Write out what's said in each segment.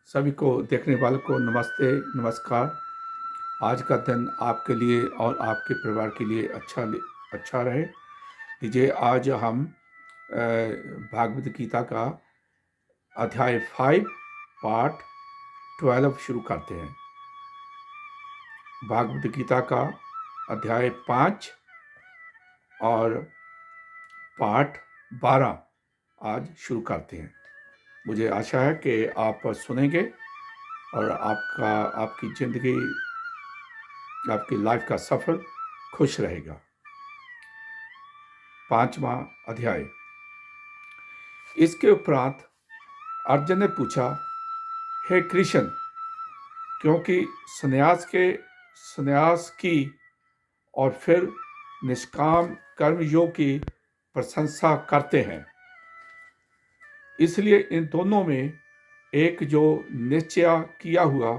सभी को देखने वालों को नमस्ते, नमस्कार। आज का दिन आपके लिए और आपके परिवार के लिए अच्छा रहे। लीजिए आज हम भागवत गीता का अध्याय 5 पार्ट 12 शुरू करते हैं। भागवत गीता का अध्याय 5 और पार्ट 12 आज शुरू करते हैं। मुझे आशा है कि आप सुनेंगे और आपकी ज़िंदगी, आपकी लाइफ का सफ़र खुश रहेगा। 5वां अध्याय। इसके उपरांत अर्जुन ने पूछा, हे कृष्ण, क्योंकि संन्यास की और फिर निष्काम कर्मयोग की प्रशंसा करते हैं, इसलिए इन दोनों में एक जो निश्चय किया हुआ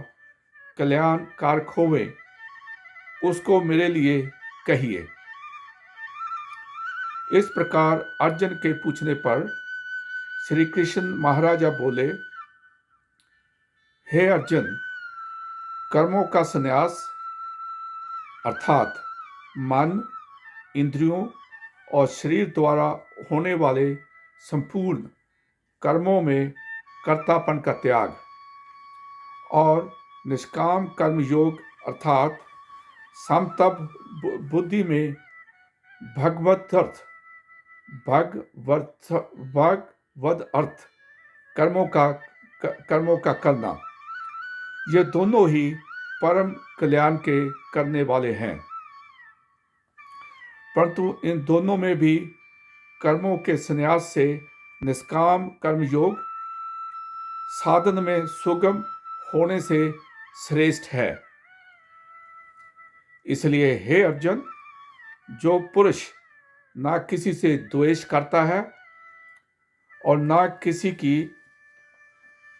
कल्याण कारक होवे, उसको मेरे लिए कहिए। इस प्रकार अर्जुन के पूछने पर श्री कृष्ण महाराजा बोले, हे अर्जुन, कर्मों का संन्यास अर्थात मन, इंद्रियों और शरीर द्वारा होने वाले संपूर्ण कर्मों में कर्तापन का त्याग और निष्काम कर्म योग अर्थात समतप बुद्धि में भगवत अर्थ कर्मों का करना, ये दोनों ही परम कल्याण के करने वाले हैं। परंतु इन दोनों में भी कर्मों के संन्यास से निष्काम कर्मयोग साधन में सुगम होने से श्रेष्ठ है। इसलिए हे अर्जुन, जो पुरुष ना किसी से द्वेष करता है और ना किसी की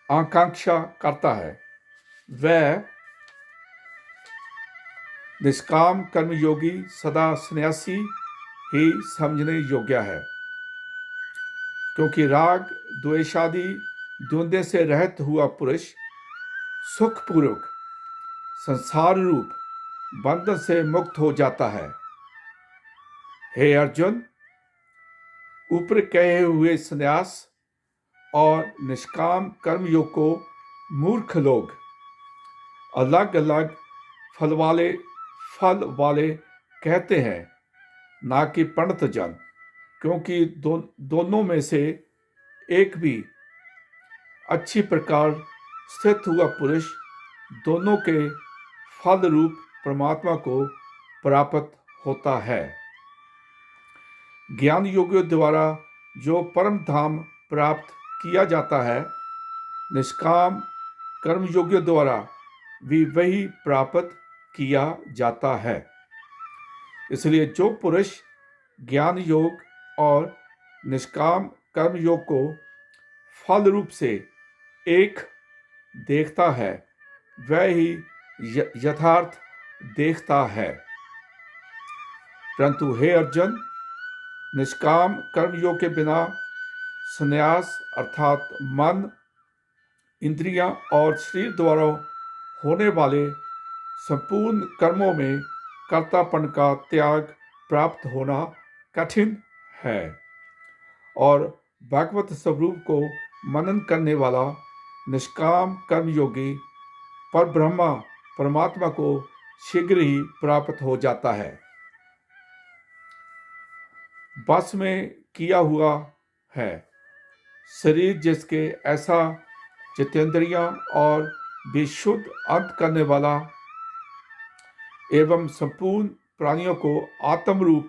आकांक्षा करता है, वह निष्काम कर्मयोगी सदा सन्यासी ही समझने योग्य है। क्योंकि राग द्वेषादि द्वंद्व से रहित हुआ पुरुष सुखपूर्वक संसार रूप बंधन से मुक्त हो जाता है। हे अर्जुन, ऊपर कहे हुए संन्यास और निष्काम कर्मयोग को मूर्ख लोग अलग अलग फल वाले कहते हैं, ना कि पंडित जन, क्योंकि दोनों में से एक भी अच्छी प्रकार स्थित हुआ पुरुष दोनों के फल रूप परमात्मा को प्राप्त होता है। ज्ञान योगियों द्वारा जो परम धाम प्राप्त किया जाता है, निष्काम कर्म योगियों द्वारा भी वही प्राप्त किया जाता है। इसलिए जो पुरुष ज्ञान योग और निष्काम कर्म योग को फल रूप से एक देखता है, वह ही यथार्थ देखता है। परंतु हे अर्जुन, निष्काम कर्मयोग के बिना संन्यास अर्थात मन, इंद्रियां और शरीर द्वारा होने वाले संपूर्ण कर्मों में कर्तापन का त्याग प्राप्त होना कठिन है। और भागवत स्वरूप को मनन करने वाला निष्काम कर्मयोगी परमात्मा को शीघ्र ही प्राप्त हो जाता है। बस में किया हुआ है शरीर जिसके ऐसा जितेंद्रियां और विशुद्ध अंत करने वाला एवं संपूर्ण प्राणियों को आत्म रूप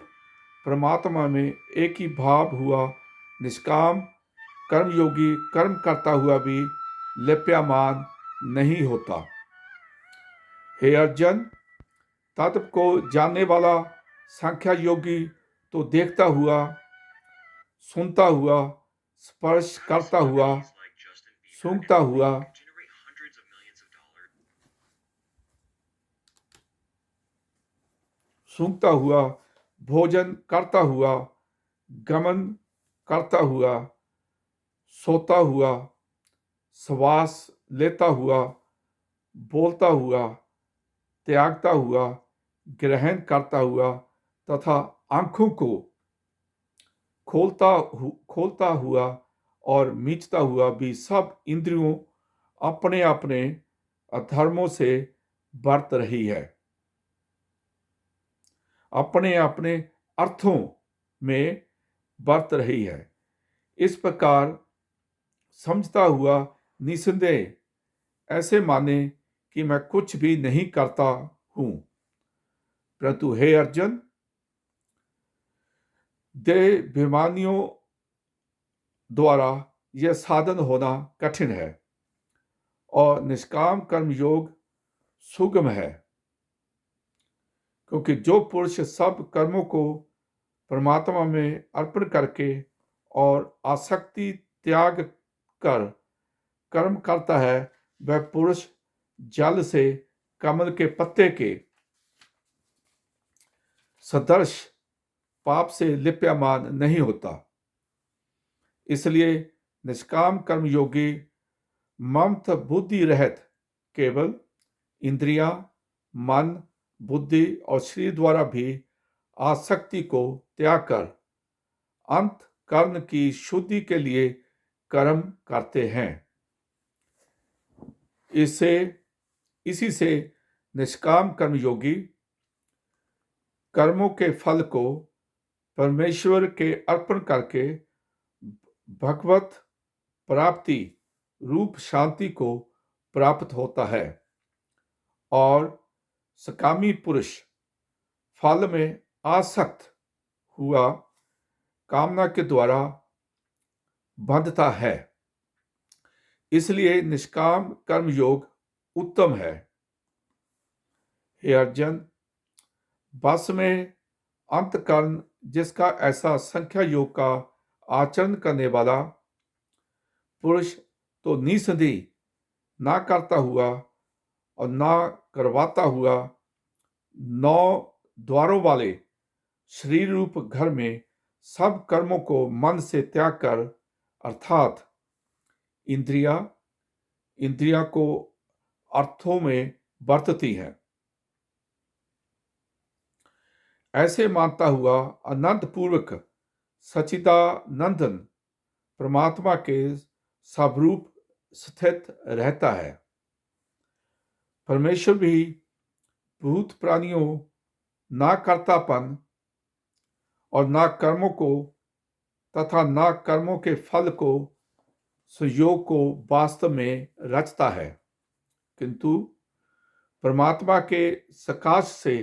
परमात्मा में एक ही भाव हुआ निष्काम कर्मयोगी कर्म करता हुआ भी लिप्यमान नहीं होता। हे अर्जुन, तत्व को जानने वाला सांख्य योगी तो देखता हुआ, सुनता हुआ, स्पर्श करता हुआ, सूंघता हुआ, भोजन करता हुआ, गमन करता हुआ, सोता हुआ, श्वास लेता हुआ, बोलता हुआ, त्यागता हुआ, ग्रहण करता हुआ तथा आंखों को खोलता हुआ और मीचता हुआ भी सब इंद्रियों अपने अपने अधर्मों से बरत रही है, अपने अपने अर्थों में बरत रही है। इस प्रकार समझता हुआ निसंदेह ऐसे माने कि मैं कुछ भी नहीं करता हूं, परंतु हे अर्जुन, देहाभिमानियों द्वारा यह साधन होना कठिन है और निष्काम कर्म योग सुगम है, क्योंकि जो पुरुष सब कर्मों को परमात्मा में अर्पण करके और आसक्ति त्याग कर कर्म करता है, वह पुरुष जल से कमल के पत्ते के सदृश पाप से लिप्यमान नहीं होता। इसलिए निष्काम कर्म योगी ममत बुद्धि रहित केवल इंद्रियां, मन, बुद्धि और शरीर द्वारा भी आसक्ति को त्याग कर अंतःकरण की शुद्धि के लिए कर्म करते हैं। इसी से निष्काम कर्म योगी कर्मों के फल को परमेश्वर के अर्पण करके भगवत प्राप्ति रूप शांति को प्राप्त होता है और सकामी पुरुष फल में आसक्त हुआ कामना के द्वारा बंधता है। इसलिए निष्काम कर्म योग उत्तम है। हे अर्जुन, बस में अंतकरण जिसका ऐसा संख्या योग का आचरण करने वाला पुरुष तो निसंदेह ना करता हुआ और ना करवाता हुआ 9 द्वारों वाले शरीर रूप घर में सब कर्मों को मन से त्याग कर अर्थात इंद्रिया को अर्थों में बरतती है, ऐसे मानता हुआ अनंत पूर्वक सच्चिदानंदन परमात्मा के स्वरूप स्थित रहता है। परमेश्वर भी भूत प्राणियों ना कर्तापन और ना कर्मों को तथा ना कर्मों के फल को संयोग को वास्तव में रचता है, किंतु परमात्मा के सकाश से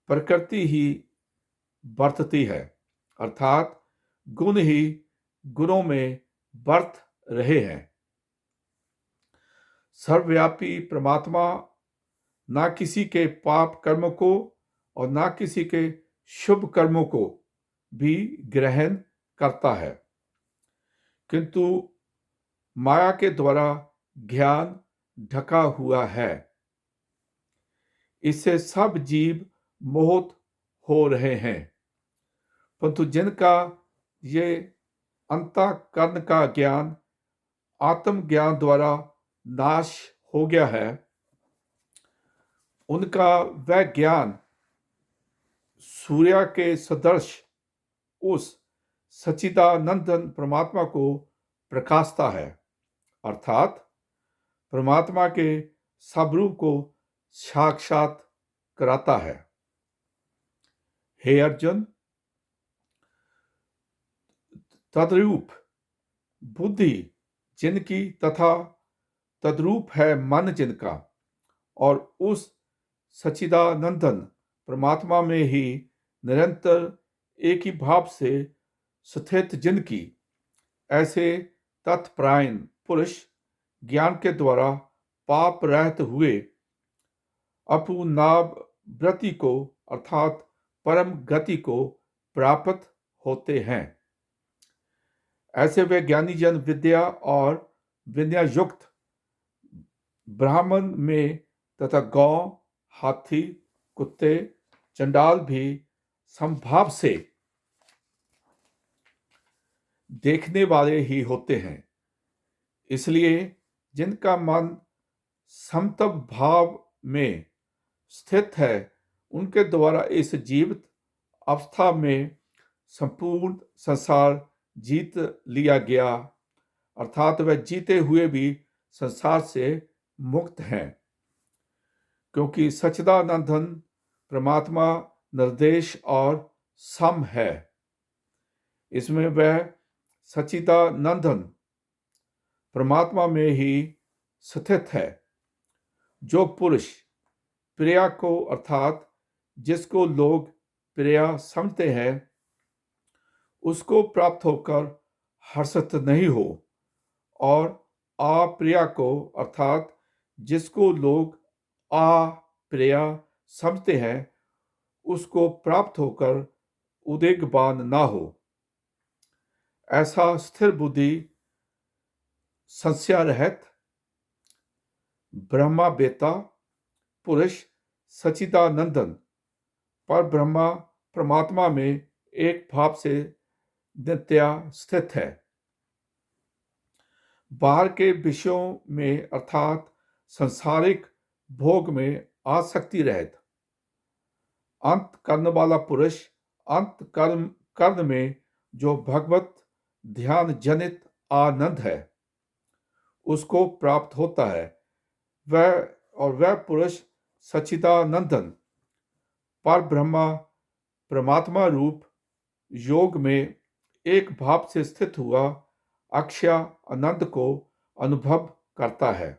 प्रकृति ही बरतती है, अर्थात गुण ही गुणों में बरत रहे हैं। सर्वव्यापी परमात्मा ना किसी के पाप कर्मों को और ना किसी के शुभ कर्मों को भी ग्रहण करता है, किंतु माया के द्वारा ज्ञान ढका हुआ है। इससे सब जीव मोहित हो रहे हैं, परंतु जिनका ये अंतःकरण का ज्ञान आत्म ज्ञान द्वारा नाश हो गया है, उनका वह ज्ञान सूर्य के सदृश उस सच्चिदानंदन परमात्मा को प्रकाशता है, अर्थात परमात्मा के स्वरूप को साक्षात कराता है। हे अर्जुन, तद्रूप बुद्धि जिनकी तथा तद्रूप है मन जिनका और उस सच्चिदानंदन परमात्मा में ही निरंतर एक ही भाव से स्थित जिनकी, ऐसे तत्परायण पुरुष ज्ञान के द्वारा पाप रहित हुए अपुनाव व्रति को अर्थात परम गति को प्राप्त होते हैं। ऐसे वे ज्ञानी जन विद्या और विद्या युक्त ब्राह्मण में तथा गौ, हाथी, कुत्ते, चंडाल भी समभाव से देखने वाले ही होते हैं। इसलिए जिनका मन समतप भाव में स्थित है, उनके द्वारा इस जीवित अवस्था में संपूर्ण संसार जीत लिया गया, अर्थात वह जीते हुए भी संसार से मुक्त हैं, क्योंकि सच्चिदानंदन परमात्मा निर्देश और सम है। इसमें वह सच्चिदानंदन परमात्मा में ही स्थित है। जो पुरुष प्रिया को अर्थात जिसको लोग प्रिया समझते हैं, उसको प्राप्त होकर हर्षित नहीं हो, और अप्रिया को अर्थात जिसको लोग अप्रिया समझते हैं, उसको प्राप्त होकर उद्वेगवान ना हो। ऐसा स्थिर बुद्धि, संशय रहित ब्रह्मा बेता पुरुष सच्चिदानंदन पर ब्रह्मा परमात्मा में एक भाव से नित्य स्थित है। बाहर के विषयों में अर्थात संसारिक भोग में आसक्ति रहित अंत करने वाला पुरुष अंत कर्म में जो भगवत ध्यान जनित आनंद है, उसको प्राप्त होता है। वह पुरुष सच्चिदानंदन पर ब्रह्मा परमात्मा रूप योग में एक भाव से स्थित हुआ अक्षय आनंद को अनुभव करता है।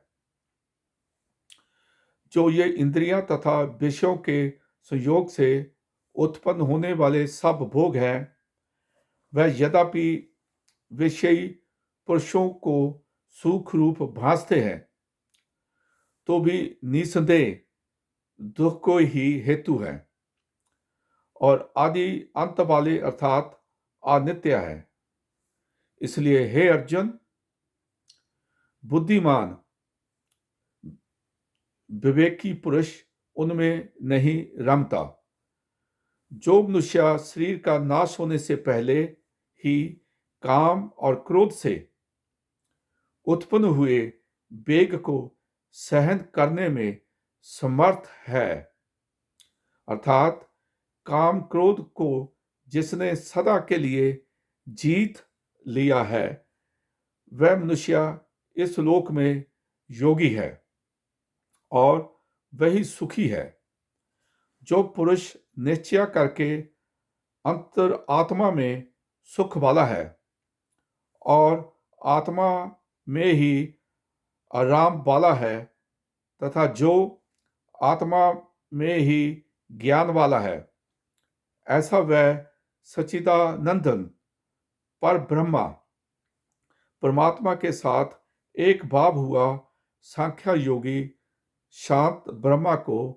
जो ये इंद्रियां तथा विषयों के संयोग से उत्पन्न होने वाले सब भोग हैं, वह यद्यपि विषयी पुरुषों को सुख रूप भासते हैं, तो भी निसंदेह दुख को ही हेतु है और आदि अंत वाले अर्थात अनित्य है। इसलिए हे अर्जुन, बुद्धिमान विवेकी पुरुष उनमें नहीं रमता। जो मनुष्य शरीर का नाश होने से पहले ही काम और क्रोध से उत्पन्न हुए वेग को सहन करने में समर्थ है, अर्थात काम क्रोध को जिसने सदा के लिए जीत लिया है, वह मनुष्य इस लोक में योगी है और वही सुखी है। जो पुरुष निश्चय करके अंतर आत्मा में सुख वाला है और आत्मा में ही आराम वाला है, तथा जो आत्मा में ही ज्ञान वाला है, ऐसा वह सच्चिदानंदन पर ब्रह्मा परमात्मा के साथ एक भाव हुआ सांख्य योगी शांत ब्रह्मा को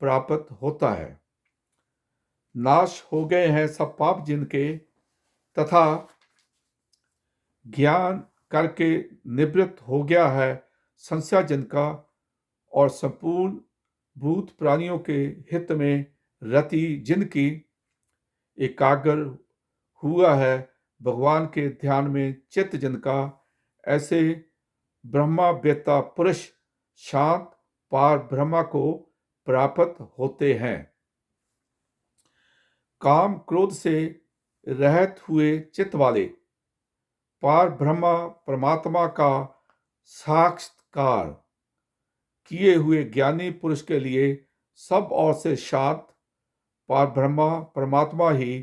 प्राप्त होता है। नाश हो गए हैं सब पाप जिनके, तथा ज्ञान करके निवृत्त हो गया है संशय जिनका, और संपूर्ण भूत प्राणियों के हित में रति जिनकी, एकाग्र हुआ है भगवान के ध्यान में चित्त जिनका, ऐसे ब्रह्मा वेत्ता पुरुष शांत पार ब्रह्मा को प्राप्त होते हैं। काम क्रोध से रहित हुए चित्त वाले पार ब्रह्मा परमात्मा का साक्षात्कार किए हुए ज्ञानी पुरुष के लिए सब ओर से शांत पार ब्रह्मा परमात्मा ही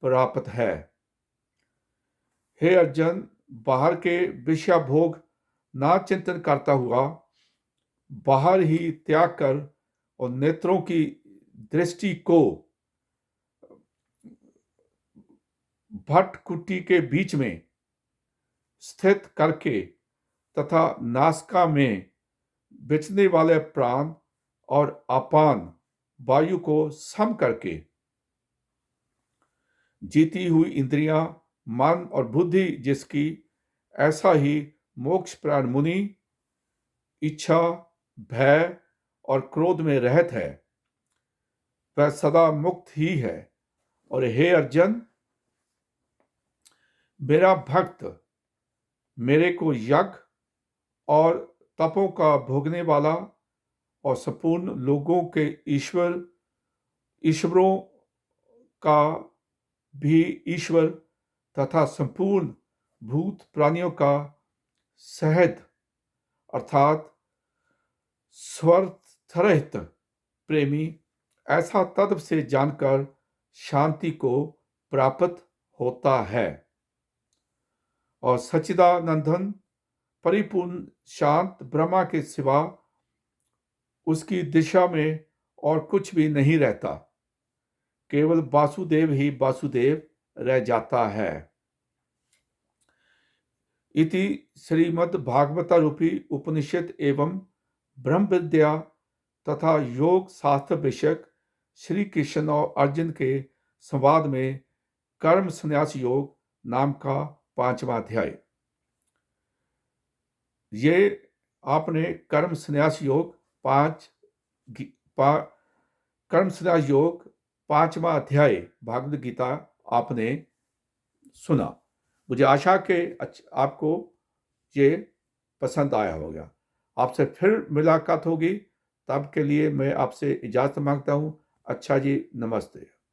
प्राप्त है। हे अर्जुन, बाहर के विषय भोग ना चिंतन करता हुआ बाहर ही त्याग कर और नेत्रों की दृष्टि को भटकुटी के बीच में स्थित करके तथा नासिका में बिचने वाले प्राण और अपान वायु को सम करके जीती हुई इंद्रियां, मन और बुद्धि जिसकी, ऐसा ही मोक्ष प्राण मुनि इच्छा, भय और क्रोध में रहत है, वह सदा मुक्त ही है। और हे अर्जुन, मेरा भक्त मेरे को यज्ञ और तपों का भोगने वाला और संपूर्ण लोगों के ईश्वरों का भी ईश्वर तथा संपूर्ण भूत प्राणियों का सहद अर्थात स्वर्थरहित प्रेमी ऐसा तत्व से जानकर शांति को प्राप्त होता है और सच्चिदानंदन परिपूर्ण शांत ब्रह्मा के सिवा उसकी दिशा में और कुछ भी नहीं रहता, केवल वासुदेव ही वासुदेव रह जाता है। इति श्रीमद् भागवत रूपी उपनिषद एवं ब्रह्म विद्या तथा योग शास्त्र विषयक श्री कृष्ण और अर्जुन के संवाद में कर्म संन्यास योग नाम का 5वां अध्याय। ये आपने कर्म संन्यास योग 5वां अध्याय भागवत गीता आपने सुना। मुझे आशा के आपको ये पसंद आया होगा। आपसे फिर मुलाकात होगी, तब के लिए मैं आपसे इजाज़त मांगता हूँ। अच्छा जी, नमस्ते।